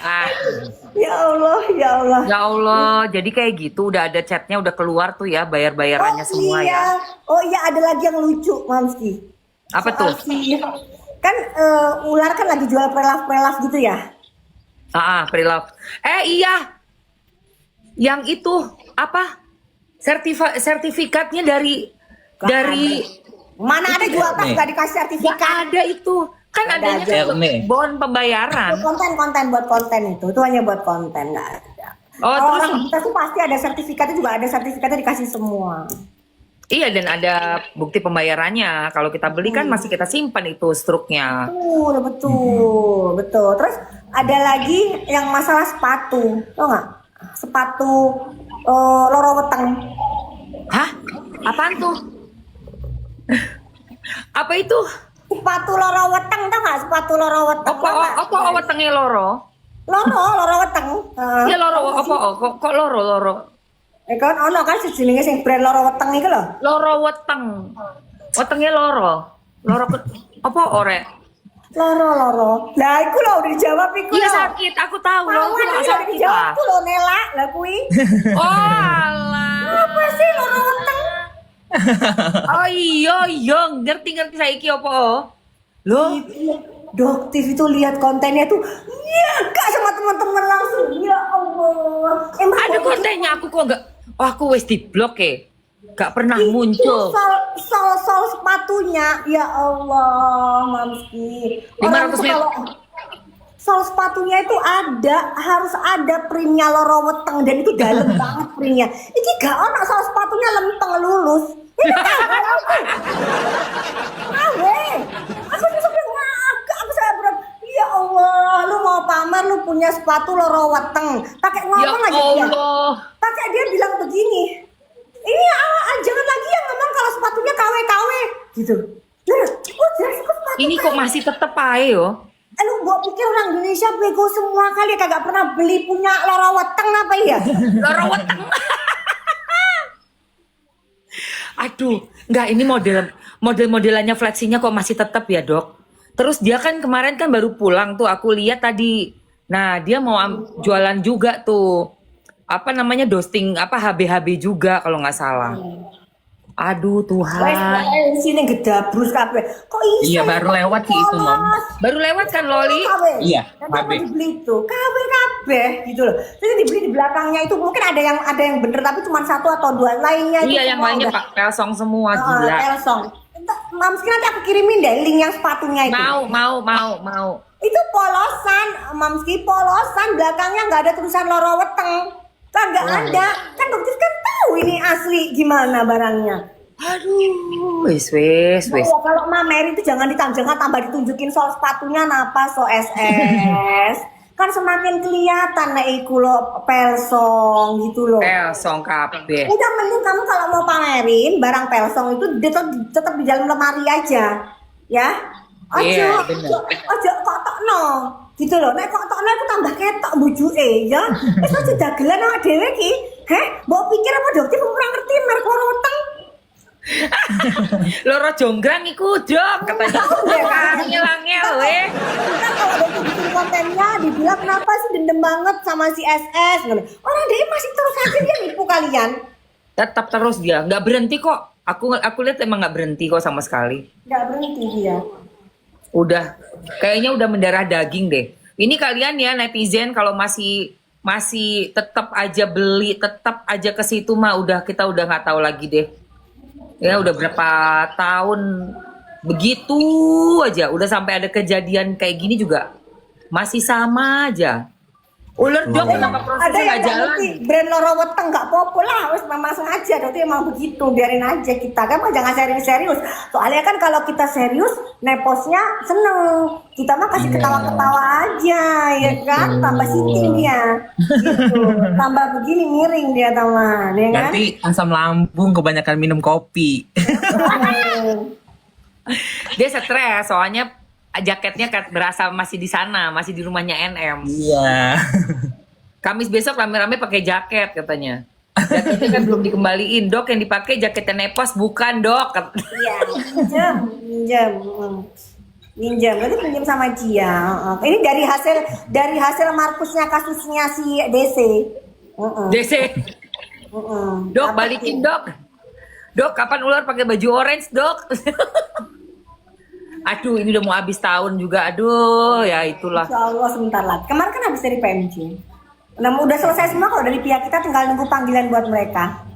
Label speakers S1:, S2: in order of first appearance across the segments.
S1: Ah,
S2: Ya Allah, ya Allah.
S1: ya Allah. Jadi kayak gitu udah ada chatnya udah keluar tuh ya
S2: Oh
S1: bayar-bayarannya semua ya.
S2: iya, oh iya ada lagi yang lucu, Mamski.
S1: Apa
S2: Soal
S1: tuh?
S2: si kan ular kan lagi jual prelaf-prelaf gitu ya.
S1: Pre-love. Iya, yang itu apa? Sertifikatnya dari
S2: Gak ada.
S1: dari
S2: Mana ada jual tas
S3: nih.
S2: gak dikasih
S1: nggak
S2: sertifikat?
S1: ada itu. Kan
S2: Nggak ada
S1: adanya
S2: aja.
S1: kan
S3: nih.
S1: bon pembayaran.
S2: Itu konten-konten buat konten itu hanya buat konten nggak ada.
S1: Oh,
S2: Kalau
S1: terus
S2: orang kita tuh pasti ada sertifikatnya juga ada sertifikatnya dikasih semua.
S1: iya dan ada bukti pembayarannya. Kalau kita beli kan masih kita simpan itu struknya.
S2: Betul, betul, betul. Terus ada lagi yang masalah sepatu, tau nggak? Sepatu loro weteng.
S1: Hah? Apaan tuh? Apa itu?
S2: Sepatu loro weteng tau nggak? Sepatu loro weteng.
S1: Opo
S2: tau nggak?
S1: opo wetenge loro?
S2: Loro weteng.
S1: Ya loro opo kok loro?
S2: Kan ono kan sejenenge sing brand loro weteng iku lho.
S1: Loro weteng. Wetenge loro. Apa ore?
S2: Loro. Lah iku lho udah dijawab iku
S1: Iya
S2: lho.
S1: sakit, aku tahu loh.
S2: Lawan
S1: Itu
S2: iku udah
S1: sakit
S2: dijawab
S1: lah.
S2: iku lho Nela, lah kuwi.
S1: Oh alah.
S2: Apa sih loro weteng?
S1: Oh iya, ngerti saiki apa? Loh,
S2: Dokter itu lihat kontennya tuh, ya kak sama teman-teman langsung, ya Allah. Emang
S1: ada
S2: kok
S1: kontennya aku kok enggak. Oh, aku wes di blok ya. Gak pernah
S2: itu
S1: muncul.
S2: sol sepatunya, ya Allah, Mamski.
S1: 500
S2: tuh
S1: meter.
S2: kalau sol sepatunya itu harus ada printnya loro weteng dan itu dalam banget printnya. Ini gak ono sol sepatunya lempeng lulus. Ini kan awe. Aku tuh sampai ngagak, aku saya berat. Ya Allah, lu mau pamer lu punya sepatu loro weteng. Pakai
S1: Ya
S2: ngomong aja dia.
S1: Allah.
S2: Pakai dia bilang begini. Ini jangan lagi yang ngomong kalau sepatunya KW gitu. Nah, jelas kok sepatu
S1: Ini kok
S2: KW.
S1: masih tetep aja yo.
S2: Lu gua pikir orang Indonesia bego semua kali kagak pernah beli punya loro weteng apa ya?
S1: Loro weteng. Aduh, enggak ini modelannya fleksinya kok masih tetap ya, Dok. Terus dia kan kemarin kan baru pulang tuh aku lihat tadi. Nah, dia mau jualan juga tuh. Apa namanya dosting apa HB-HB juga kalau nggak salah. Aduh Tuhan.
S2: Sini gedabrus kabeh. Kok iso?
S3: Iya, baru lewat sih itu, Mom.
S1: Baru lewat kan Loli?
S3: Iya,
S2: Tapi
S3: KB.
S2: apa dibeli itu? kabeh gitu loh. Terus dibeli di belakangnya itu mungkin ada yang bener tapi cuma satu atau dua lainnya itu
S1: Iya, yang
S2: semua
S1: lainnya
S2: udah-
S1: Pak Pelsong semua gila.
S2: Elsong. Mamski nanti aku kirimin deh link yang sepatunya itu.
S1: Mau.
S2: Itu polosan, Mamski polosan belakangnya nggak ada tulisan loro weteng. Kagak ada. Kan dokter kan tahu ini asli gimana barangnya.
S1: Aduh, wis.
S2: Oh, kalau mamer itu jangan tambah ditunjukin soal sepatunya napa so SS. Kan semakin kelihatan nek iku lo Pelsong gitu loh.
S1: Pelsong kabeh.
S2: Udah mending kamu kalau mau pamerin barang Pelsong itu tetap di dalam lemari aja. Ya.
S1: Iya,
S2: Ojo,
S1: bener.
S2: ojo kok tokno. Gitu loh. Nek kok tokno aku tambah ketok bujuke ya. Wis aja dagelan awak dhewe ki. Heh, mbok pikir apa dokter ora ngerti merek loro weteng?
S1: Loro jonggrang iku, Dok. Katanya angel-angel weh.
S2: Kita kalau dokter bikin kontennya dibilang kenapa sih dendam banget sama si SS gitu. Orang dia masih terus aja dia nipu kalian.
S1: Tetap terus dia, nggak berhenti kok. Aku lihat emang nggak berhenti kok sama sekali.
S2: Nggak berhenti dia.
S1: Udah, kayaknya udah mendarah daging deh. Ini kalian ya netizen kalau masih tetap aja beli, tetap aja ke situ mah kita udah nggak tahu lagi deh. Ya udah berapa tahun begitu aja, udah sampai ada kejadian kayak gini juga masih sama aja. Ular Dok kenapa
S2: Ada
S1: prosesnya
S2: yang
S1: nggak
S2: nggak
S1: jalan?
S2: ngerti brand loro weteng nggak populer lah, wes memang sengaja dokter emang begitu, biarin aja kita kan mah jangan serius. Soalnya kan kalau kita serius, neposnya seneng, kita mah kasih
S3: Iya.
S2: ketawa-ketawa aja, ya kan? Tambah sinting dia, gitu. Tambah begini miring dia taman, ya kan?
S3: Nanti asam lambung kebanyakan minum kopi.
S1: Dia stres soalnya jaketnya berasa masih di sana, masih di rumahnya NM.
S3: Iya.
S1: Kamis besok rame-rame pakai jaket katanya. Jaketnya kan belum dikembaliin, Dok. Yang dipakai jaketnya Nepos bukan, Dok.
S2: Iya, pinjam. Pinjam, berarti pinjam sama dia. Ini dari hasil Markusnya kasusnya si DC.
S1: DC. Dok,
S2: Apa
S1: balikin
S2: sih?
S1: dok. Dok, kapan ular pakai baju orange, dok? Aduh, ini udah mau habis tahun juga. Aduh, ya itulah.
S2: Insya Allah sebentar lagi. Kemarin kan habis dari PMJ. Nah, udah selesai semua kalau dari pihak kita tinggal nunggu panggilan buat mereka.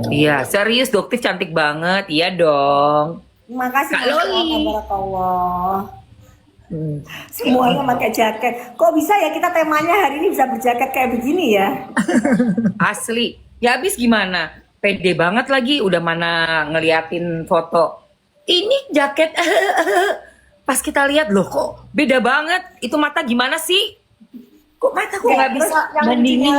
S1: Iya, serius dokter cantik banget. Iya dong.
S2: Terima kasih
S1: Kak
S2: Masya
S1: Loli.
S2: Allah, Tabarakallah.
S1: Hmm.
S2: Semuanya pakai jaket. Kok bisa ya kita temanya hari ini bisa berjaket kayak begini ya?
S1: Asli. Ya habis gimana? Pede banget lagi. Udah mana ngeliatin foto. Ini jaket. Pas kita lihat loh kok beda banget. Itu mata gimana sih? Kok mata kok nggak
S2: Terus
S1: bisa bandingin?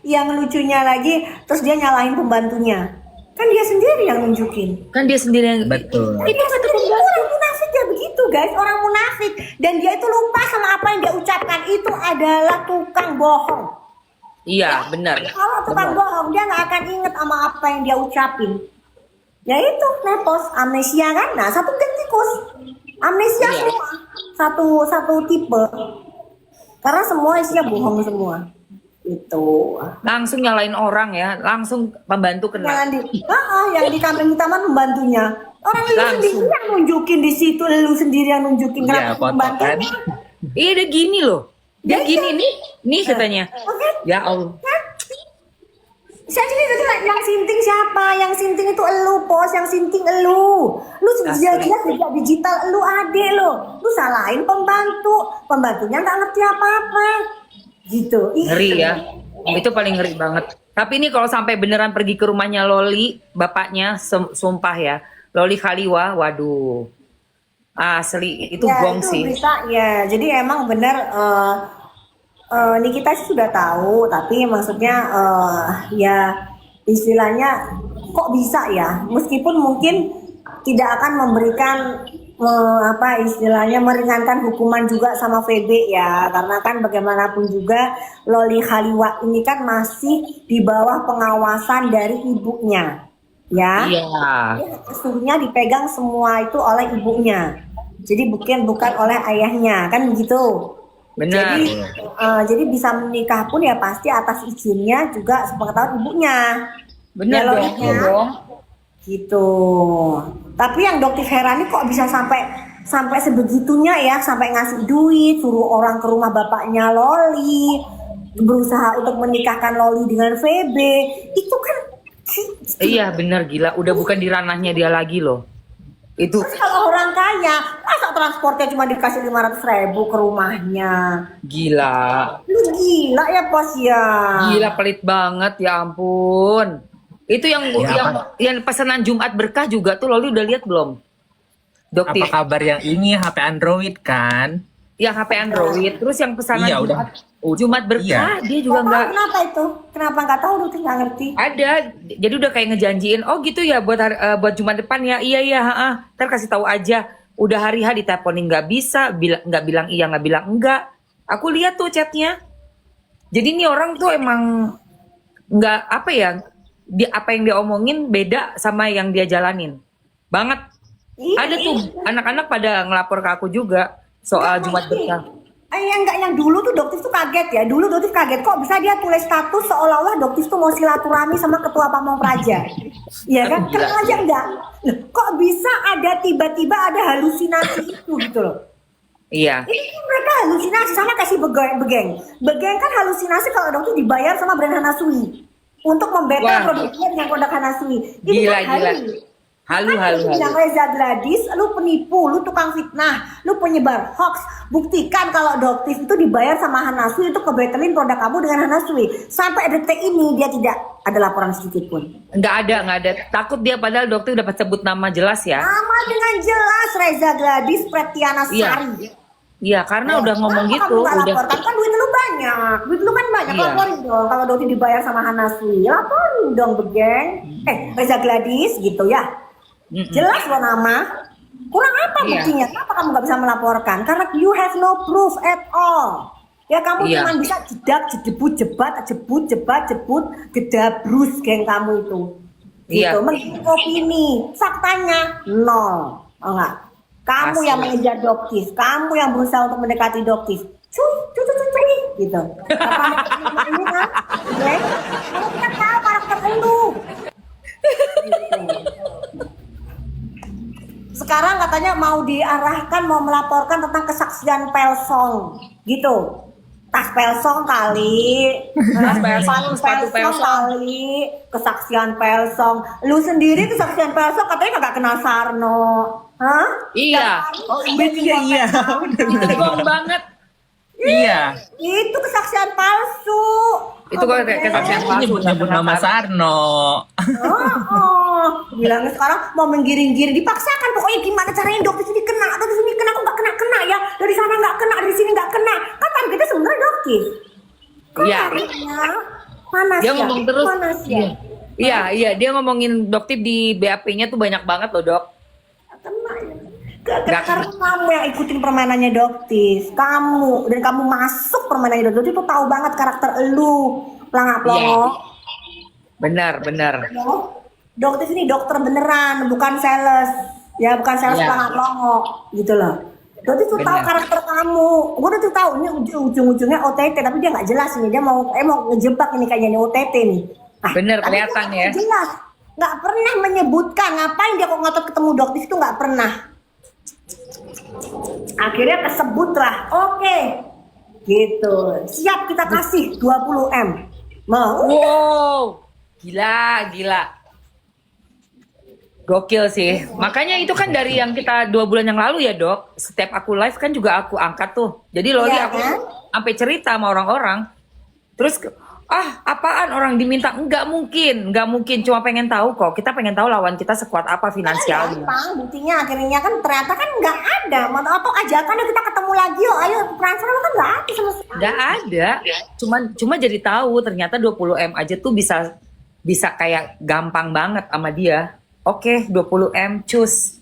S2: yang lucunya lagi, terus dia nyalahin pembantunya. Kan dia sendiri yang nunjukin.
S1: Kan dia sendiri yang
S3: Betul.
S2: Itu orang munafik ya begitu guys, orang munafik. Dan dia itu lupa sama apa yang dia ucapkan. Itu adalah tukang bohong.
S1: Iya, benar.
S2: Kalau tukang bohong, dia nggak akan inget sama apa yang dia ucapin. Ya itu, nepos, amnesia kan? Nah, satu geng tikus. Amnesia
S1: Iya.
S2: semua. Satu tipe. Karena semua isinya bohong semua. Itu.
S1: Langsung nyalain orang ya, langsung pembantu kena.
S2: Yang di kambing hitaman pembantunya. Orang lu
S1: Langsung.
S2: sendiri yang nunjukin di situ, lu sendiri yang nunjukin
S3: Iya,
S2: kenapa
S3: foto
S2: pembantunya.
S1: Iya, dia gini loh. Dia
S2: Ya,
S1: gini nih katanya.
S2: Oke.
S1: Ya Allah.
S2: Saya jadi tadi yang sinting siapa? Yang sinting itu elu, Pos. Yang sinting elu. Lu jelas sejak digital elu ade lo. Lu salahin pembantu. Pembantunya nggak ngerti apa-apa. Gitu. Ih.
S1: Ngeri ya. Itu paling ngeri banget. Tapi ini kalau sampai beneran pergi ke rumahnya Loli, bapaknya sumpah ya. Loli Khaliwa, waduh. Asli itu
S2: Ya,
S1: gong
S2: itu
S1: sih.
S2: berita ya. Jadi emang benar ini kita sih sudah tahu, tapi maksudnya ya istilahnya kok bisa ya, meskipun mungkin tidak akan memberikan apa istilahnya meringankan hukuman juga sama VB ya, karena kan bagaimanapun juga Loli Khaliwa ini kan masih di bawah pengawasan dari ibunya ya.
S1: Iya.
S2: Asuhnya dipegang semua itu oleh ibunya, jadi bukan oleh ayahnya kan begitu.
S1: Benar.
S2: Jadi bisa menikah pun ya pasti atas izinnya juga sepengetahuan ibunya.
S1: Benar
S2: Ya,
S1: dong.
S2: logiknya.
S1: Iya dong.
S2: Gitu. Tapi yang dokter Herani kok bisa sampai sebegitunya ya, sampai ngasih duit, suruh orang ke rumah bapaknya Loli, berusaha untuk menikahkan Loli dengan VB. Itu kan
S1: Iya benar gila. Udah bukan di ranahnya dia lagi loh. Itu
S2: terus kalau orang kaya, masa transportnya cuma dikasih 500.000 ke rumahnya?
S1: gila.
S2: Lu gila ya Pos ya.
S1: Gila pelit banget ya ampun. Itu yang
S3: Ya,
S1: yang pesanan Jumat berkah juga tuh Loli udah lihat belum? Dokter.
S3: Apa kabar yang ini HP Android kan?
S1: Yang HP Android, terus yang pesanan
S3: Iya, udah.
S1: Jumat berkah dia juga nggak
S2: Kenapa itu? Kenapa nggak tahu dokter nggak ngerti?
S1: ada. Jadi udah kayak ngejanjiin, oh gitu ya buat Jumat depan ya. Iya iya, ntar kasih tahu aja. Udah hari H diteleponin nggak bisa, nggak bilang iya nggak bilang enggak. Aku lihat tuh chatnya. Jadi ini orang tuh emang nggak apa ya, apa yang dia omongin beda sama yang dia jalanin. Banget. Ada tuh anak-anak pada ngelapor ke aku juga soal Jumat berkah.
S2: Yang dulu tuh dokter tuh kaget ya. Dulu dokter kaget kok bisa dia tulis status seolah-olah dokter tuh mau silaturahmi sama ketua Pamong Praja. Iya kan?
S1: Gila.
S2: Kenal aja enggak? Loh, kok bisa ada tiba-tiba ada halusinasi itu gitu loh.
S1: Iya.
S2: Ini kan mereka halusinasi sama kasih begeng. Begeng kan halusinasi kalau dokter dibayar sama brand Hanasui untuk
S1: Wah.
S2: membeta produknya dengan produk Hanasui. Ini
S1: Gila,
S2: kan
S1: gila. Halu.
S2: Yang Reza Gladys, lu penipu, lu tukang fitnah, lu penyebar hoax. Buktikan kalau dokter itu dibayar sama Hanasui untuk kebetelin produk kamu dengan Hanasui. Sampai detik ini dia tidak ada laporan sedikit pun.
S1: Nggak ada. Takut dia padahal dokter dapat sebut nama jelas ya.
S2: Nama dengan jelas Reza Gladys Pretiana
S1: Iya.
S2: Sari.
S1: Iya, karena udah ngomong
S2: Kenapa
S1: gitu,
S2: kamu nggak
S1: udah.
S2: laporkan? Kan duit lu banyak. Duit lu kan banyak.
S1: Iya.
S2: Laporin dong kalau dokter dibayar sama Hanasui. Laporin dong begeng. Reza Gladys gitu ya. Jelas lo nama. Kurang apa
S1: Iya.
S2: buktinya? Kenapa kamu nggak bisa melaporkan? Karena you have no proof at all. Ya kamu
S1: Iya.
S2: cuma bisa jebut, gedabrus geng kamu itu.
S1: Iya.
S2: Gitu. Menurut opini, faktanya nol. Oh enggak? Kamu
S1: Asli.
S2: yang mengejar doktif, kamu yang berusaha untuk mendekati doktif. Cuy, gitu. Apa ini kan? Ya, kamu kita tahu karakter lu. Sekarang katanya mau diarahkan, mau melaporkan tentang kesaksian Pelsong, gitu. Tas Pelsong kali,
S1: Tas Pelsong, sepatu Pelsong.
S2: kali, kesaksian Pelsong. Lu sendiri kesaksian Pelsong katanya kagak kenal Sarno, hah?
S1: Iya.
S3: Oh iya.
S1: Itu gong banget.
S3: Iya.
S2: Itu kesaksian palsu.
S1: Itu kok kayak kesaksian
S3: Aku
S1: palsu.
S3: nyebut-nyebut nama Sarno.
S2: Bilangnya sekarang mau menggiring-giring, dipaksakan pokoknya gimana caranya dokter sini kena, dokter sini kena, aku nggak kena ya, dari sana nggak kena, dari sini nggak kena, kan kita sebenarnya dokter.
S1: Iya.
S2: Panas
S1: Dia
S2: ya,
S1: ngomong terus.
S2: panas ya.
S1: Iya, dia ngomongin doktif di BAP-nya tuh banyak banget loh, Dok.
S2: Kena ya.
S1: Nggak
S2: Karena kamu yang ikutin permainannya dokter, kamu dan kamu masuk permainannya dokter itu tahu banget karakter elu, pelangak-pelongok.
S1: Benar.
S2: Ya. Dokter ini dokter beneran, bukan sales. Ya, bukan sales
S1: Iya.
S2: pelangak-pelongok gitu loh. Dokter tuh tahu
S1: Benar.
S2: karakter kamu. Gue udah tuh tahu ini ujung-ujungnya OTT, tapi dia nggak jelas ini. Dia mau ngejebak ini kayaknya ini OTT nih.
S1: Bener,
S2: tapi
S1: kelihatan
S2: dia
S1: ya.
S2: nggak jelas. Nggak pernah menyebutkan ngapain dia kok ngotot ketemu dokter itu nggak pernah. Akhirnya kesebut lah. Oke. Gitu. Siap kita kasih 20M. Mau?
S1: Wow, gila. Gokil sih. Makanya itu kan dari yang kita 2 bulan yang lalu ya, Dok. Setiap aku live kan juga aku angkat tuh. Jadi Loli
S2: Iya,
S1: aku
S2: kan?
S1: sampai cerita sama orang-orang. Terus apaan orang diminta? Nggak mungkin. Cuma pengen tahu kok. Kita pengen tahu lawan kita sekuat apa finansialnya.
S2: Gampang, buktinya akhirnya kan ternyata kan nggak ada. Atau ajakan kita ketemu lagi yuk, ayo transfer kan nggak ada sama sekali.
S1: Nggak ada. Cuma jadi tahu ternyata 20M aja tuh bisa kayak gampang banget sama dia. Oke, 20M cus.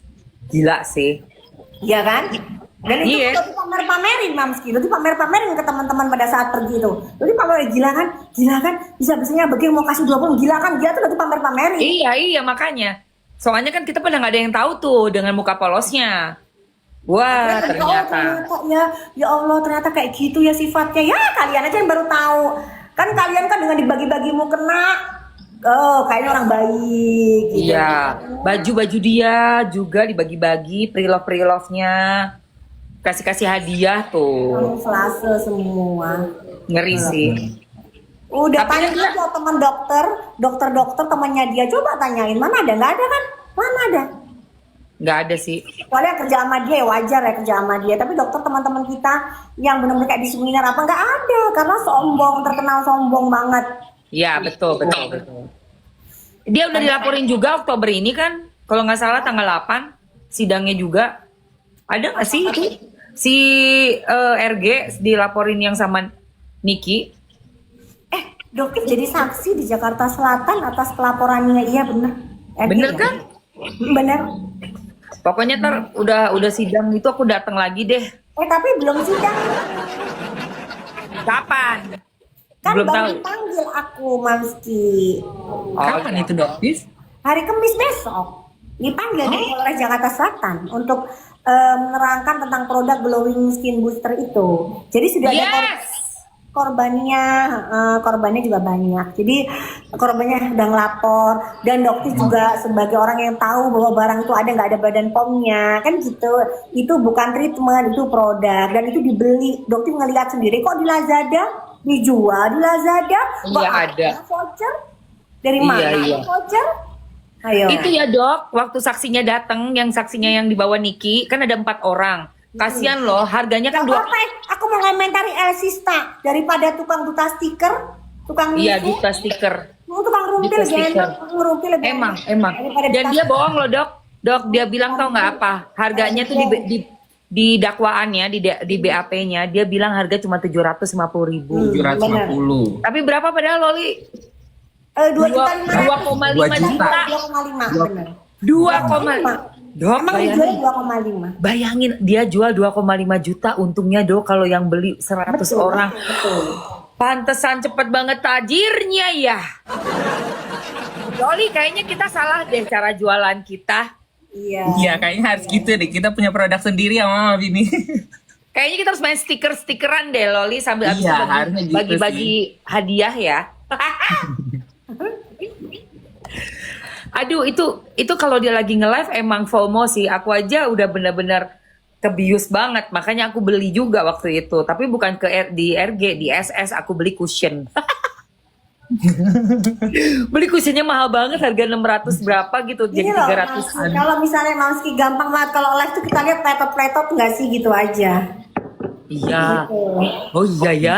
S1: Gila sih.
S2: Iya kan? Dan itu
S1: Iya.
S2: udah dipamer-pamerin Mamski, udah dipamer-pamerin ke teman-teman pada saat pergi itu. Udah dipamerin, gila kan? Bisa-bisanya begini mau kasih 20, gila kan? Dia tuh udah dipamer-pamerin.
S1: Iya makanya. Soalnya kan kita pada nggak ada yang tahu tuh dengan muka polosnya. Wah, ternyata.
S2: Ya Allah, ternyata kayak gitu ya sifatnya. Ya kalian aja yang baru tahu. Kan kalian kan dengan dibagi-bagi mau kena. Oh, kayaknya orang baik. Gitu.
S1: Iya, baju-baju dia juga dibagi-bagi, pre-love-nya. Kasih hadiah tuh.
S2: Kamu flase semua.
S1: Ngeri sih.
S2: Udah
S1: Tapi
S2: tanya
S1: kan dia-
S2: aja teman dokter temannya dia, coba tanyain mana ada, nggak ada kan? Mana ada?
S1: Nggak ada sih.
S2: Soalnya kerja sama dia ya wajar ya kerja sama dia, tapi dokter teman-teman kita yang benar-benar kayak di seminar apa nggak ada karena terkenal sombong banget.
S1: Iya, betul. Dia udah dilaporin juga Oktober ini kan? Kalau nggak salah tanggal 8 sidangnya juga. Ada nggak sih itu? Si RG dilaporin yang sama Niki.
S2: Dokter jadi saksi di Jakarta Selatan atas pelaporannya, iya bener.
S1: Bener kan?
S2: Bener.
S1: Pokoknya ntar udah sidang itu aku datang lagi deh.
S2: Tapi belum sidang.
S1: Kapan?
S2: Kan
S1: Belum
S2: baru
S1: tahu.
S2: dipanggil aku, Mamski.
S3: Kapan itu Doktis?
S2: Hari Kamis besok dipanggil di Polres Jakarta Selatan untuk menerangkan tentang produk glowing skin booster itu. Jadi sudah ada
S1: Yes.
S2: korbannya juga banyak. Jadi korbannya udah ngelapor dan dokter juga sebagai orang yang tahu bahwa barang itu ada nggak ada badan pomnya kan gitu. Itu bukan treatment, itu produk dan itu dibeli. Dokter ngelihat sendiri kok di Lazada dijual di Lazada. Kok
S1: Iya, ada.
S2: voucher dari
S1: Iya,
S2: mana?
S1: iya.
S2: Voucher? Ayo.
S1: Itu ya Dok, waktu saksinya datang, yang saksinya yang dibawa Niki, kan ada 4 orang. Kasian loh, harganya kan
S2: Gak
S1: 2.
S2: apa-apa, aku mau komentari Elsista daripada tukang duta stiker, tukang
S1: Iya,
S2: nipu,
S1: duta stiker.
S2: tukang rumpil
S1: duta
S2: dia
S1: stiker.
S2: ngerumpil lebih
S1: Emang.
S2: enak daripada
S1: Dan
S2: duta
S1: dia bohong loh Dok. Dok, dia bilang tau nggak apa? Harganya tuh di dakwaannya, di BAP-nya, dia bilang harga cuma 750.000.
S3: 750.
S1: Tapi berapa padahal Loli?
S2: 2,5
S3: 2 juta.
S2: 2,5 bener.
S1: 2, Dok,
S2: Emang dijual 2,5.
S1: bayangin dia jual 2,5 juta, untungnya Dok kalau yang beli 100 orang. Pantesan cepet banget tajirnya ya. Loli, kayaknya kita salah deh cara jualan kita.
S2: Iya.
S3: Iya, kayaknya harus gitu deh. Kita punya produk sendiri ya Mama Bini.
S1: Kayaknya kita harus main stiker-stikeran deh Loli sambil abis
S3: Iya,
S1: itu
S3: harusnya gitu
S1: bagi-bagi hadiah ya. Aduh, itu kalau dia lagi nge-live emang FOMO sih. Aku aja udah bener-bener kebius banget, makanya aku beli juga waktu itu. Tapi bukan di RG, di SS aku beli cushion. Beli cushionnya mahal banget, harga 600 berapa gitu, jadi
S2: Ini loh,
S1: 300-an.
S2: kalau misalnya Mamski gampang banget kalau live tuh kita lihat pletot-pletot nggak sih gitu aja.
S1: Iya.
S2: Gitu.
S1: Oh iya ya.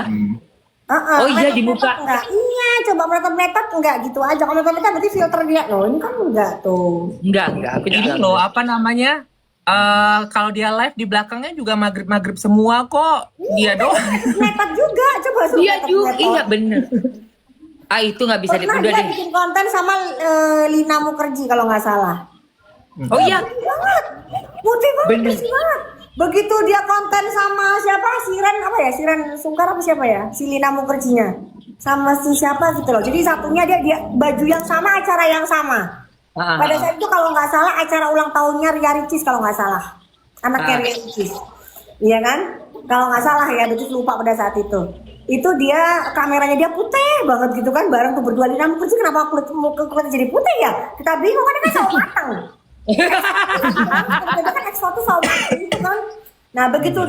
S1: Oh iya, di muka.
S2: Enggak. Iya, coba pletot-pletot enggak gitu aja. Kalau pletot berarti filter dia loh. Ini kan enggak tuh.
S1: Enggak, aku
S3: Ini
S1: juga
S3: loh,
S1: enggak.
S3: apa namanya? Kalau dia live di belakangnya juga maghrib-maghrib semua kok. Dia doang.
S2: Pletot juga, coba suruh
S1: Iya juga,
S2: pletot-pletot.
S1: iya bener. Ah itu nggak bisa
S2: Pernah
S1: udah
S2: dia
S1: deh.
S2: bikin konten sama Lina Mukerji kalau nggak salah.
S1: Oh iya,
S2: Putih banget. Putih banget,
S1: Bener.
S2: bersih banget. Begitu dia konten sama siapa? Siren apa ya? Siren Sungkar apa siapa ya? Si Lina Mukerjinya. Sama si siapa gitu loh. Jadi satunya dia baju yang sama, acara yang sama. Pada saat itu kalau nggak salah acara ulang tahunnya Ria Ricis kalau nggak salah. Anaknya Ria Ricis. Iya kan? Kalau nggak salah ya, Betis lupa pada saat itu. Itu dia kameranya dia putih banget gitu kan, bareng tuh berdua. Lina Mukerji kenapa kulitnya jadi putih ya? Kita bingung kan, dia kan sawo matang. Dia kan ekspor tuh sawo matang gitu kan. Nah begitu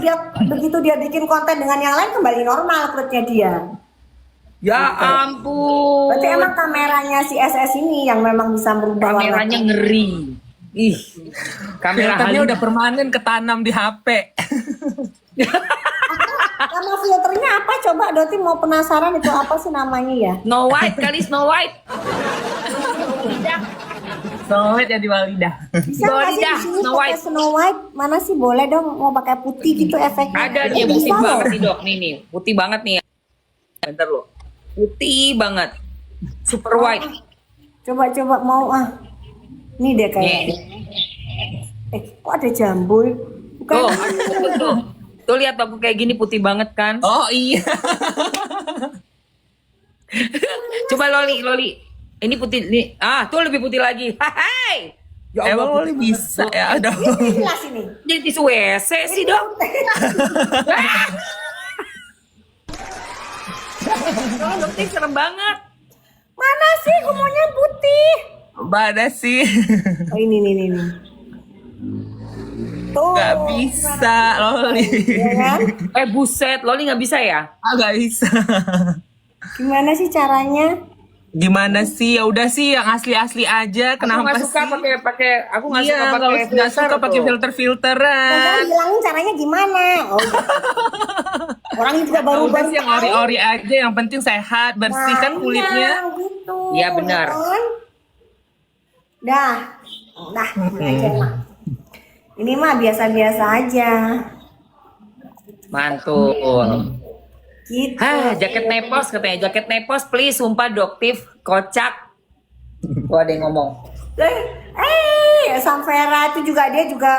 S2: dia bikin konten dengan yang lain kembali normal kulitnya dia.
S1: ya ampun.
S2: Berarti emang kameranya si SS ini yang memang bisa merubah
S1: Kameranya
S2: warna.
S1: ngeri. Ih, kamera
S3: Filternya
S1: halu.
S3: udah permanen ketanam di HP.
S2: Nama filternya apa? Coba Doti mau penasaran itu apa sih namanya ya?
S1: Snow White kali, Snow White.
S3: Soalnya jadi walidah.
S2: Bisa nggak sih
S1: Dolidah,
S2: di sini
S1: Snow
S2: pakai
S1: White.
S2: Snow White? Mana sih boleh dong mau pakai putih gitu efeknya?
S1: Ada dia
S2: Bisa
S1: putih
S2: loh.
S1: banget nih dok, nih, putih banget nih. Bentar lo, putih banget, super white.
S2: Coba mau Ini deh kayaknya. Kok ada jambul? Bukan.
S1: Tuh, tuh lihat aku kayak gini putih banget kan.
S3: Oh iya.
S1: Coba Loli, ini putih nih. Ah, tuh lebih putih lagi. Hai. Ya
S3: Emang
S1: Allah,
S3: Loli bisa ya? Aduh.
S2: Ini jelas ini.
S1: jadi tisu WC sih dok. Oh, dokter serem banget.
S2: Mana sih? Gue maunya putih.
S3: Mana sih?
S2: Oh ini. Tuh.
S3: Gak bisa Loli.
S2: Ya kan?
S1: Buset, Loli nggak bisa ya?
S3: Gak bisa.
S2: Gimana sih caranya?
S3: Gimana sih? Ya udah sih yang asli-asli aja.
S1: Aku
S3: Kenapa
S1: nggak suka
S3: sih?
S1: pakai, aku nggak
S3: Iya,
S1: suka pakai
S3: nggak suka pakai
S1: tuh.
S3: filter-filteran.
S2: Kan bilangin caranya gimana? Oh, gitu. Orang juga
S3: Udah
S2: baru-baru
S3: sih yang
S2: tahu.
S3: ori-ori aja, yang penting sehat, bersih kan kulitnya.
S2: Iya, gitu.
S1: Iya, benar.
S2: Kan? Dah, ini aja mah. Ini mah biasa-biasa aja.
S1: Mantul.
S2: Gitu.
S1: Hah, jaket nepos katanya. Jaket nepos please, sumpah doktif, kocak. Tuh ada yang ngomong.
S2: Samvera itu juga dia juga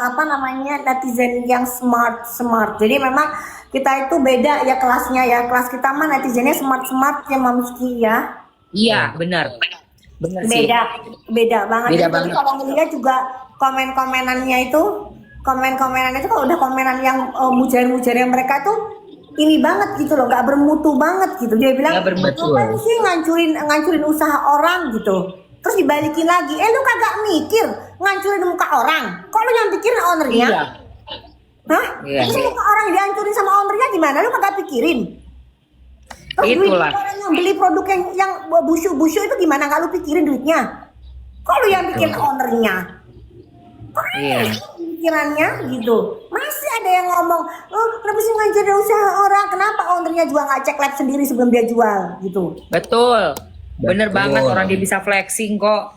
S2: apa namanya netizen yang smart. Jadi memang kita itu beda ya kelasnya ya. Kelas kita mah netizennya smart ya Mamski ya.
S1: Iya, benar. Benar sih.
S2: Beda banget.
S1: Beda
S2: Jadi
S1: banget.
S2: kalau ngeliat juga komen-komenannya itu kalau udah komenan yang mujar-mujarnya mereka tuh ini banget gitu loh, nggak bermutu banget gitu. Dia bilang,
S1: Nggak bermutu.
S2: ngapain sih ngancurin usaha orang gitu. Terus dibalikin lagi, lu kagak mikir ngancurin muka orang. Kok lu yang pikirin ownernya?
S1: Iya.
S2: Hah?
S1: Iya.
S2: Terus muka orang dihancurin sama ownernya gimana? Lu kagak pikirin? Terus
S1: Itulah.
S2: duit orang yang beli produk yang busuk itu gimana? Nggak lu pikirin duitnya? Kok lu yang bikin ownernya? Kok
S1: Iya.
S2: pikirannya gitu? Masih ada yang ngomong, oh kenapa sih ngancurin usaha orang? Kenapa ownernya juga nggak cek lab sendiri sebelum dia jual gitu?
S1: Betul. Bener
S3: Betul.
S1: banget, orang dia bisa flexing kok.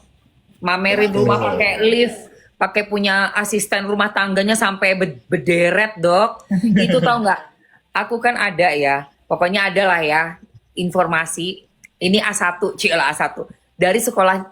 S1: Mamerin rumah pakai lift, pakai punya asisten rumah tangganya sampai berderet, Dok. Itu tahu nggak? Aku kan ada ya. Pokoknya ada lah ya informasi. Ini A1, cila A1. Dari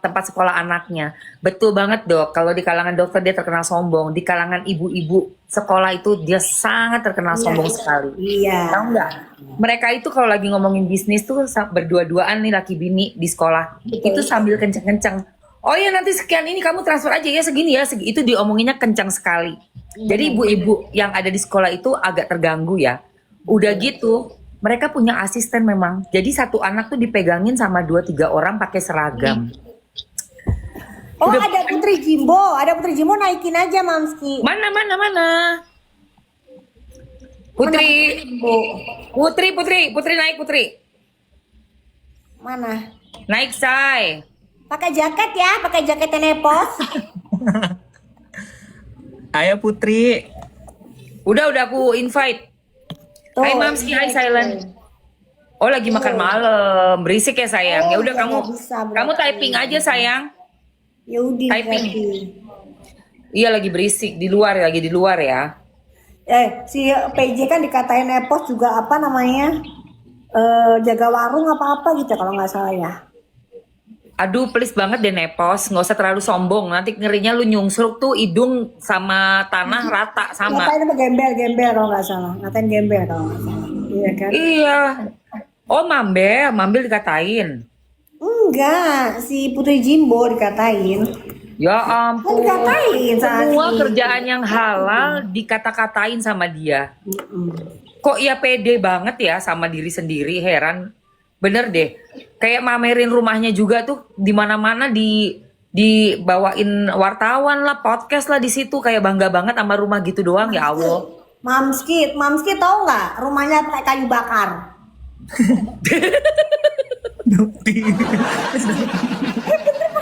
S1: tempat sekolah anaknya. Betul banget, Dok. Kalau di kalangan dokter dia terkenal sombong, di kalangan ibu-ibu sekolah itu dia sangat terkenal sombong sekali.
S2: Iya.
S1: Tahu nggak? Mereka itu kalau lagi ngomongin bisnis tuh berdua-duaan nih laki bini di sekolah. Itu sambil kenceng-kenceng. Oh ya nanti sekian ini kamu transfer aja ya segini ya itu diomonginnya kencang sekali. Jadi ibu-ibu yang ada di sekolah itu agak terganggu ya. Udah gitu mereka punya asisten memang. Jadi satu anak tuh dipegangin sama 2-3 orang pakai seragam.
S2: Oh ada Putri Jimbo naikin aja Mamski.
S1: Mana? Putri naik Putri.
S2: Mana?
S1: Naik say.
S2: Pakai jaket ya, pakai jaketnya Nepos.
S3: Ayo Putri.
S1: Udah aku invite.
S2: Tuh,
S1: Hai Mamski, hai Silent. Oh lagi makan malam, berisik ya sayang. Ya udah kamu kamu typing aja sayang.
S2: Yaudah
S1: Typing.
S2: berarti.
S1: Iya lagi berisik di luar ya.
S2: Si PJ kan dikatain Nepos juga apa namanya? Jaga warung apa-apa gitu kalau nggak salah ya.
S1: Aduh please banget deh Nepos, nggak usah terlalu sombong. Nanti ngerinya lu nyungsruk tuh hidung sama tanah rata sama.
S2: Ngatain apa gembel kalau nggak salah. Ngatain gembel kalau nggak salah. Iya kan?
S1: Iya. Oh Mambel dikatain.
S2: Enggak, si Putri Jimbo dikatain.
S1: Ya ampun.
S2: Dikatain
S1: Semua kerjaan yang halal dikata-katain sama dia. Kok ya pede banget ya sama diri sendiri, heran. Bener deh. Kayak mamerin rumahnya juga tuh di mana-mana dibawain wartawan lah, podcast lah di situ kayak bangga banget sama rumah gitu doang ya Allah.
S2: Mamski tahu nggak rumahnya pakai kayu bakar?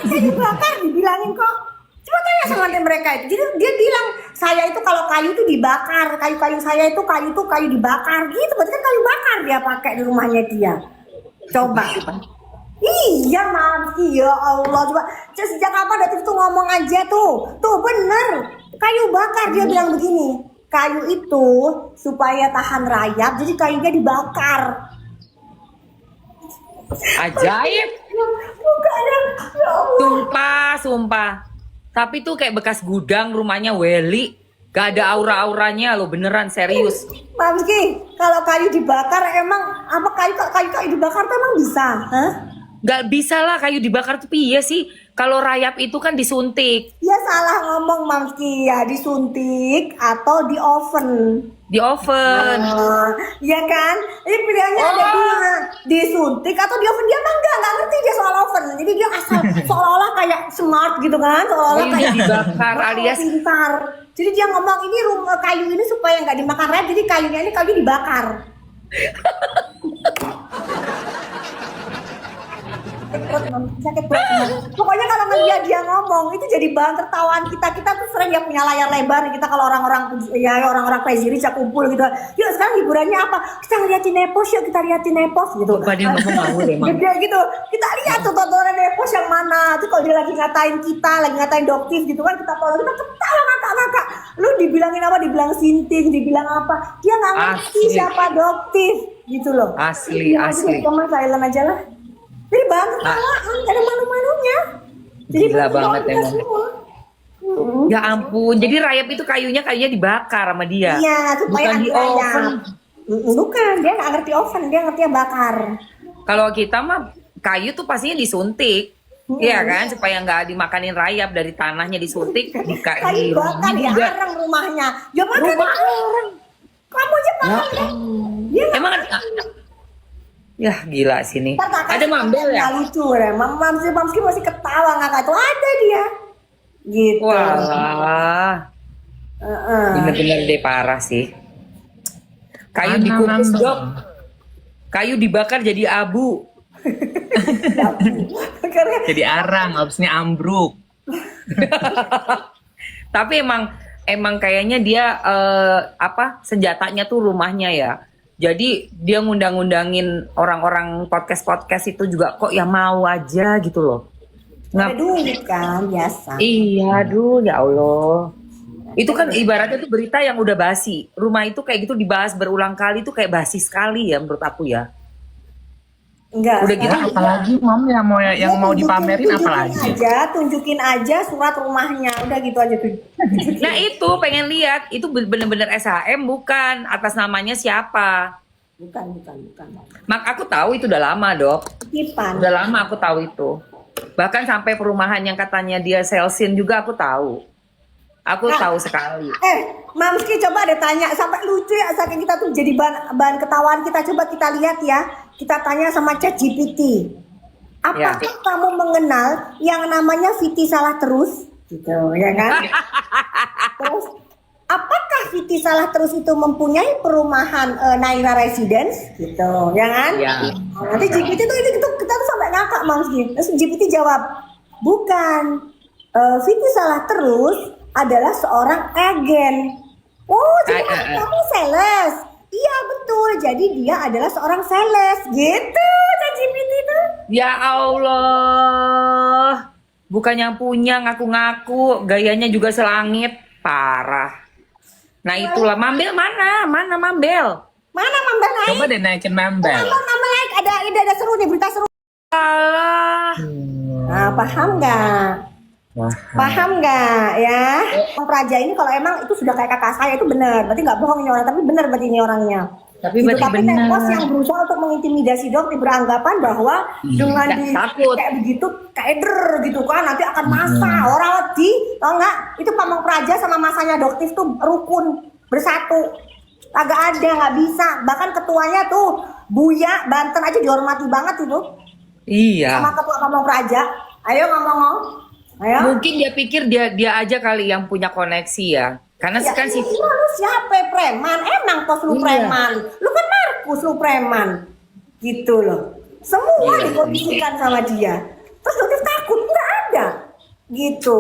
S2: Kayu bakar dibilangin kok. Coba tanya sama mereka itu. Jadi dia bilang saya itu kalau kayu itu dibakar, kayu saya itu kayu dibakar gitu. Berarti kan kayu bakar dia pakai di rumahnya dia. Coba. Iya Mamski ya Allah coba. Sejak kapan Datif tuh ngomong aja tuh. Tuh bener. Kayu bakar dia bilang begini. Kayu itu supaya tahan rayap jadi kayunya dibakar.
S1: Ajaib.
S2: Bukannya ya Allah.
S1: Sumpah. Tapi tuh kayak bekas gudang rumahnya Welly. Gak ada aura-auranya loh, beneran serius.
S2: Mamski, kalau kayu dibakar emang apa kayu dibakar tuh emang bisa? Hah?
S1: Gak bisa lah kayu dibakar tuh piye sih. Kalau rayap itu kan disuntik.
S2: Ya salah ngomong Mamski ya disuntik atau di oven.
S1: Di oven.
S2: Iya kan? Ini pilihannya ada dua, disuntik atau di oven. Dia emang nggak ngerti dia soal oven. Jadi dia asal seolah-olah kayak smart gitu kan, seolah-olah
S1: Kayu
S2: kayak
S1: dibakar alias
S2: pintar. Jadi dia ngomong ini rumah kayu ini supaya nggak dimakan rayap, jadi kayunya ini kayu dibakar. Sakit perut. Pokoknya kalau ngeliat dia ngomong itu jadi bahan tertawaan kita tuh sering ya punya layar lebar kita kalau orang-orang crazy rich ya kumpul gitu. Yuk sekarang hiburannya apa? Kita ngeliatin Nepos yuk, kita liatin Nepos gitu.
S1: Apa dia ngomong ngawur emang?
S2: Dia gitu. Kita lihat tuh tontonan Nepos yang mana. Tuh kalau dia lagi ngatain kita, lagi ngatain Doktif gitu kan kita ketawa ngakak. Lu dibilangin apa? Dibilang sinting, dibilang apa? Dia nggak ngerti siapa Doktif gitu loh.
S1: Asli.
S2: Cuma silent aja lah. Jadi bahan tertawaan, gak ada malu-malunya. Jadi
S1: Gila banget emang.
S2: semua.
S1: Ya ampun, jadi rayap itu kayunya dibakar sama dia.
S2: Iya, supaya
S1: bukan di
S2: anti rayap.
S1: oven.
S2: Bukan, dia gak ngerti oven, dia ngerti bakar.
S1: Kalau kita mah kayu tuh pastinya disuntik. Iya kan, supaya nggak dimakanin rayap dari tanahnya disuntik.
S2: Kayu bakar ya, arang rumahnya. Ya makan arang. Kamu aja makan. Ya,
S1: Emang ya gila sini. Ada Mambel ya?
S2: Lucu ya, Mamski masih ketawa ngakak tuh ada dia. Gitu.
S1: Walah. Bener-bener deh parah sih. Kayu
S3: Mana,
S1: dikukus
S3: Mambel?
S1: Dok. Kayu dibakar jadi abu.
S3: Jadi arang, habisnya ambruk.
S1: Tapi emang kayaknya dia senjatanya tuh rumahnya ya. Jadi dia ngundang-ngundangin orang-orang podcast itu juga kok ya mau aja gitu loh.
S2: Ada duit kan, biasa.
S1: Iya, aduh ya Allah. Itu kan ibaratnya tuh berita yang udah basi. Rumah itu kayak gitu dibahas berulang kali tuh kayak basi sekali ya menurut aku ya.
S2: Enggak.
S1: Udah gitu
S3: Apalagi Mam yang mau dipamerin apalagi?
S2: Tunjukin aja surat rumahnya. Udah gitu aja tuh.
S1: Nah itu pengen lihat itu bener-bener SHM bukan atas namanya siapa.
S2: Bukan.
S1: Mak aku tahu itu udah lama Dok.
S2: Titipan.
S1: Udah lama aku tahu itu. Bahkan sampai perumahan yang katanya dia salesin juga aku tahu. Aku
S2: Nah,
S1: tahu sekali.
S2: Mamski coba deh tanya sampai lucu ya saking kita tuh jadi bahan ketawaan kita, coba kita lihat ya. Kita tanya sama ChatGPT.
S1: Ya.
S2: Apakah kamu mengenal yang namanya Viti Salah Terus? Gitu, ya kan? Terus, apakah Viti Salah Terus itu mempunyai perumahan Naira Residence? Gitu, ya kan?
S1: Ya.
S2: Nah, nanti GPT itu kita tuh sampai ngakak Mamski. Terus GPT jawab, bukan. Viti Salah Terus adalah seorang agen. Oh, jadi kamu sales? Iya betul. Jadi dia adalah seorang sales. Gitu, ChatGPT itu.
S1: Ya Allah. Bukan yang punya ngaku-ngaku, gayanya juga selangit. Parah. Nah itulah, Mambel mana? Mana Mambel?
S2: Mana Mambel naik?
S3: Coba deh naikin Mambel.
S2: Mambel naik. Ada seru nih, berita seru.
S1: Alah.
S2: Nah, paham nggak? Paham nggak ya? Bang Praja ini kalau emang itu sudah kayak kakak saya itu benar, berarti nggak bohong ini orang, tapi benar berarti ini orangnya.
S1: Tapi
S2: Gitu.
S1: berarti
S2: Tapi
S1: benar.
S2: Nepos yang berusaha untuk mengintimidasi Dokti beranggapan bahwa dengan
S1: takut.
S2: kayak begitu kayak gitu kan nanti akan masa orang wedi, tau nggak? Itu Pamong Praja sama masanya Dokti tuh rukun bersatu, agak ada nggak bisa. Bahkan ketuanya tuh Buya Banten aja dihormati banget itu
S1: Iya.
S2: sama ketua Pamong Praja. Ayo ngomong. Ayo.
S1: Mungkin dia pikir dia aja kali yang punya koneksi ya. Karena
S2: Ya,
S1: kan si
S2: lu siapa preman? Emang Pos lu
S1: Iya.
S2: preman. Lu kan Markus lu preman. Gitu loh. Semua
S1: Iya.
S2: dikondisikan sama dia. Terus lu takut nggak ada. Gitu.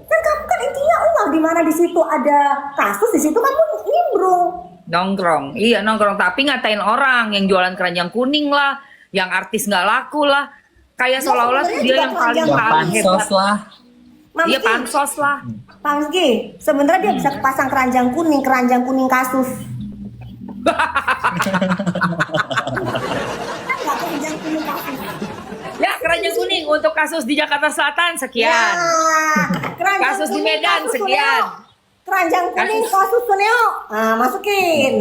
S2: Kan kamu kan intinya uang di mana di situ ada kasus di situ kamu nimbrung.
S1: nongkrong. Iya nongkrong. Tapi ngatain orang yang jualan keranjang kuning lah, yang artis nggak laku lah. Kayak
S2: Ya,
S1: seolah-olah tuh
S2: sebenarnya
S1: dia
S2: juga
S1: yang paling
S3: Ya
S1: paling
S3: pansos
S1: hebat.
S3: lah.
S1: Iya
S2: Mamski,
S1: pansos lah.
S2: Mamski, sebenarnya dia bisa pasang keranjang kuning kasus. Kan nggak keranjang kuning kasus.
S1: Ya keranjang kuning untuk kasus di Jakarta Selatan sekian.
S2: Ya, keranjang
S1: Kasus di
S2: kuning,
S1: Medan,
S2: kasus
S1: sekian.
S2: Suneo. Keranjang kuning
S1: Kasus-
S2: kasus Suneo. Nah, masukin.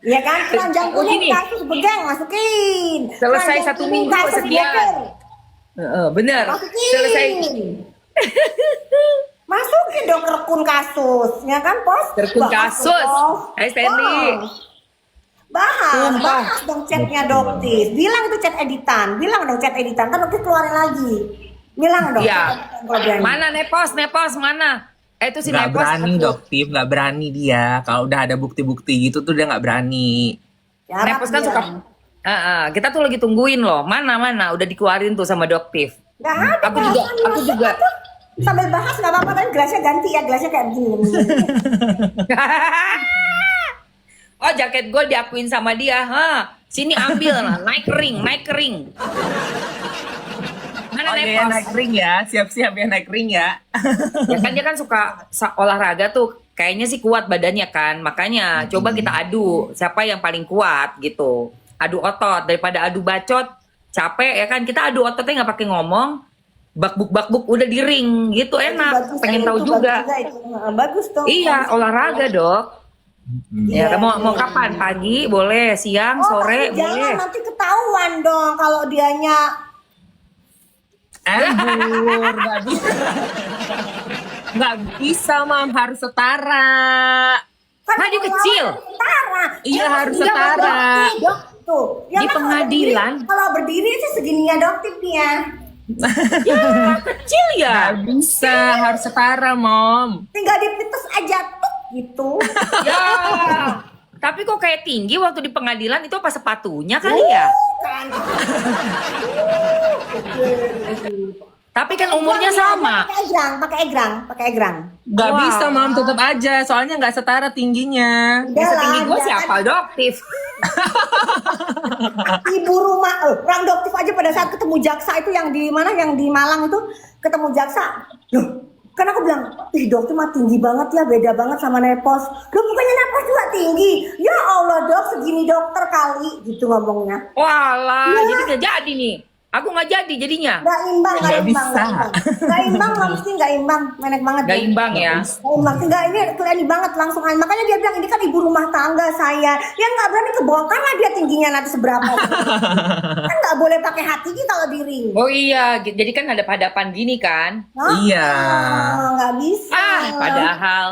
S2: Ya kan, keranjang
S1: Oh,
S2: kuning
S1: gini.
S2: kasus Begeng masukin.
S1: Selesai
S2: Keranjang
S1: 1
S2: kuning
S1: minggu,
S2: kasus
S1: sekian.
S2: Beker.
S1: Bener.
S2: Masukin.
S1: Selesai.
S2: Masukin dong rekun kasus, ya kan, Pos?
S1: Rekun
S2: Bahas
S1: kasus.
S2: dong.
S1: Hai, Stanley.
S2: Oh. Bahas
S1: Sumpah.
S2: dong chatnya Doktis. Bilang itu chat editan, bilang dong chat editan, kan Doktis keluarin lagi. Bilang dong.
S1: Iya.
S2: chat editan kalau berani.
S1: Mana Nepos mana? Itu si
S3: Nggak
S1: Nepos.
S3: berani
S1: takut.
S3: Doktif, nggak berani dia. Kalau udah ada bukti-bukti gitu tuh dia nggak berani.
S2: Jarang
S1: Nepos kan
S2: dia.
S1: suka. Kita tuh lagi tungguin loh. Mana udah dikeluarin tuh sama Doktif.
S2: Nggak ada.
S1: Aku juga.
S2: bahasan. Sambil bahas nggak apa-apa, tapi gelasnya ganti ya, gelasnya kayak begini.
S1: Oh jaket gue diakuin sama dia. Sini ambil lah. Naik ring. Mana
S3: Oh dia
S1: Nepos?
S3: naik ring ya, siap-siap ya naik ring ya.
S1: Ya kan dia kan suka olahraga tuh. Kayaknya sih kuat badannya kan. Makanya coba kita adu siapa yang paling kuat gitu. Adu otot daripada adu bacot. Capek ya kan. Kita adu ototnya nggak pakai ngomong. Bakbuk udah di ring gitu enak.
S2: Bagus,
S1: Pengen
S2: itu
S1: tahu
S2: bagus
S1: juga.
S2: itu. Bagus dong.
S1: Iya olahraga dok.
S2: Iya,
S1: Ya mau
S2: iya.
S1: kapan? Pagi boleh, siang, sore
S2: tapi jangan
S1: boleh.
S2: nanti ketahuan dong kalau dianya
S3: Bur, nggak bisa. Nggak bisa, Mam, harus setara.
S2: kan
S1: Nah, dia
S2: kalau
S1: kecil.
S2: setara.
S3: Iya,
S2: Emang
S3: harus
S2: iya,
S3: setara.
S2: Dok, tuh. Ya
S1: Di
S2: kan kalau
S1: pengadilan.
S2: berdiri- Kalau berdiri sih segininya dokter dia.
S1: Ya kecil ya.
S3: Nggak bisa, harus setara, Mom.
S2: Tinggal dipites aja tuh gitu.
S1: Ya. Tapi kok kayak tinggi waktu di pengadilan itu apa sepatunya kali ya?
S2: Kan.
S1: Tapi kan umurnya sama.
S2: Pakai egrang.
S3: Nggak
S1: Wah.
S3: bisa, Mom, tetap aja. Soalnya nggak setara tingginya.
S1: Ya, setinggi gue
S2: Udah lah,
S1: siapa doktif?
S2: Ibu rumah, orang doktif aja pada saat ketemu jaksa itu yang di mana, yang di Malang itu ketemu jaksa. Loh, kan aku bilang, ih dokter mah tinggi banget ya, beda banget sama Nepos. Loh bukannya Nepos juga tinggi? Ya Allah dok, segini dokter kali, gitu ngomongnya.
S1: Walah,
S2: Ya.
S1: jadi nggak jadi nih. Aku nggak jadi jadinya.
S2: Nggak imbang, nggak
S3: Nggak
S2: imbang,
S3: bisa.
S2: nggak imbang, mesti nggak imbang, menek banget.
S1: Nggak
S2: dia.
S1: imbang ya.
S2: Nggak imbang, nggak ini kelihatan banget langsung aja. Makanya dia bilang ini kan ibu rumah tangga saya, ya nggak berani kebongkar lah dia tingginya nanti seberapa. Kan nggak boleh pakai hati kita kalau di ring.
S1: Oh iya, jadi kan ada hadapan gini kan.
S2: Hah?
S3: Iya.
S2: Nggak bisa.
S1: Padahal.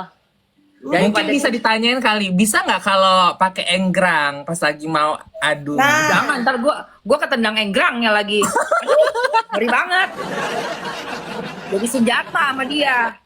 S3: Mungkin bisa ditanyain kali, bisa nggak kalau pakai enggrang pas lagi mau adu?
S2: Nah.
S1: Jangan, ntar gua ketendang enggrangnya lagi. Aduh, ngeri banget. Jadi senjata sama dia.